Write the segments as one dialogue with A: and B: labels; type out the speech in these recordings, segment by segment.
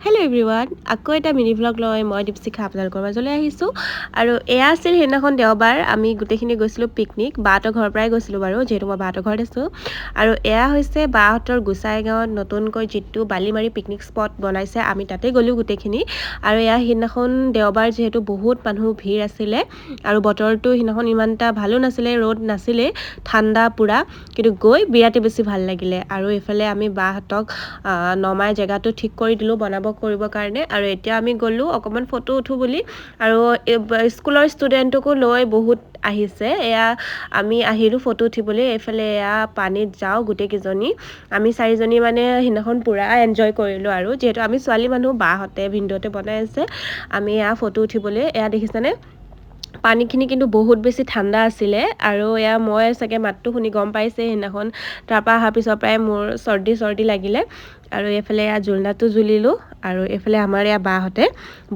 A: Hello' everyone, আকৌ এটা mini vlog লৈ মই দীপশিখা আপোনালোকৰ মাজলৈ আহিছোঁ। আৰু এয়া আছিল সেইদিনাখন দেওবাৰ, আমি গোটেইখিনি গৈছিলোঁ পিকনিক। বাহঁতৰ ঘৰৰ পৰাই গৈছিলোঁ বাৰু, যিহেতু মই বাহঁতৰ ঘৰত আছোঁ। আৰু এয়া হৈছে বাহঁতৰ গোচাই গাঁৱত নতুনকৈ যিটো বালিমাৰি পিকনিক স্পট বনাইছে, আমি তাতে গ'লোঁ গোটেইখিনি। আৰু এয়া সেইদিনাখন দেওবাৰ, যিহেতু বহুত মানুহ ভিৰ আছিলে আৰু বতৰটো সেইদিনাখন ইমান এটা ভালো নাছিলে, ৰ'দ নাছিলে, ঠাণ্ডা পূৰা, কিন্তু গৈ বিৰাটেই বেছি ভাল লাগিলে। আৰু এইফালে আমি বাহঁতক নমাই জেগাটো ঠিক কৰি দিলোঁ বনাব কৰিবৰ কাৰণে। আৰু এতিয়া আমি গ'লোঁ অকণমান ফটো উঠোঁ বুলি, আৰু স্কুলৰ ষ্টুডেণ্টকো লৈ বহুত আহিছে। এয়া আমি আহিলোঁ ফটো উঠিবলৈ। এইফালে এয়া পানীত যাওঁ গোটেইকেইজনী, আমি 4জনী মানে সেইদিনাখন পূৰা এনজয় কৰিলোঁ। আৰু যিহেতু আমি ছোৱালী মানুহ, বাহঁতে ভিনদেউতে বনাই আছে, আমি এয়া ফটো উঠিবলৈ। এয়া দেখিছেনে, পানীখিনি কিন্তু বহুত বেছি ঠাণ্ডা আছিলে। আৰু এয়া মই চাগে মাতটো শুনি গম পাইছে সেইদিনাখন, তাৰপৰা অহাৰ পিছৰ পৰাই মোৰ চৰ্দি লাগিলে। আৰু এইফালে এয়া জোলনাটো জুলিলোঁ। আৰু এইফালে আমাৰ এয়া বাহঁতে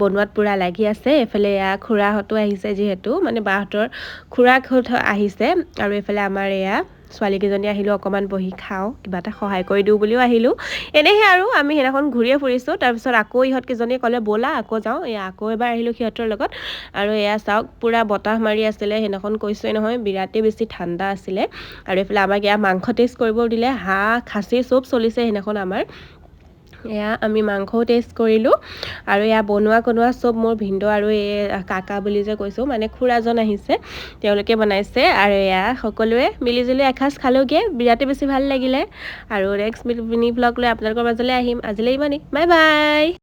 A: বনোৱাত পূৰা লাগি আছে। এইফালে এয়া খুৰাহঁতো আহিছে, যিহেতু মানে বাহঁতৰ খুৰাকহঁত আহিছে। আৰু এইফালে আমাৰ এয়া ছোৱালীকেইজনী আহিলোঁ, অকণমান বহি খাওঁ, কিবা এটা সহায় কৰি দিওঁ বুলিও আহিলোঁ। এনেহে আৰু আমি সেইদিনাখন ঘূৰিয়ে ফুৰিছোঁ। তাৰপিছত আকৌ ইহঁতকেইজনীয়ে ক'লে ব'লা আকৌ যাওঁ, এয়া আকৌ এবাৰ আহিলোঁ সিহঁতৰ লগত। আৰু এয়া চাওক, পূৰা বতাহ মাৰি আছিলে সেইদিনাখন, কৈছোঁৱে নহয় বিৰাটেই বেছি ঠাণ্ডা আছিলে। আৰু এইফালে আমাক এয়া মাংস টেষ্ট কৰিব দিলে, হাঁহ, খাচী চব চলিছে সেইদিনাখন আমাৰ। এয়া আমি মাংসও টেষ্ট কৰিলোঁ। আৰু এয়া বনোৱা চব মোৰ ভিনদেউ আৰু এই কাকা বুলি যে কৈছোঁ, মানে খুৰাজন আহিছে, তেওঁলোকে বনাইছে। আৰু এয়া সকলোৱে মিলিজুলি এসাঁজ খালোঁগৈ, বিৰাটেই বেছি ভাল লাগিলে। আৰু নেক্সট মিনি ভ্লগ লৈ আপোনালোকৰ মাজলৈ আহিম। আজিলৈ ইমানেই, বাই বাই।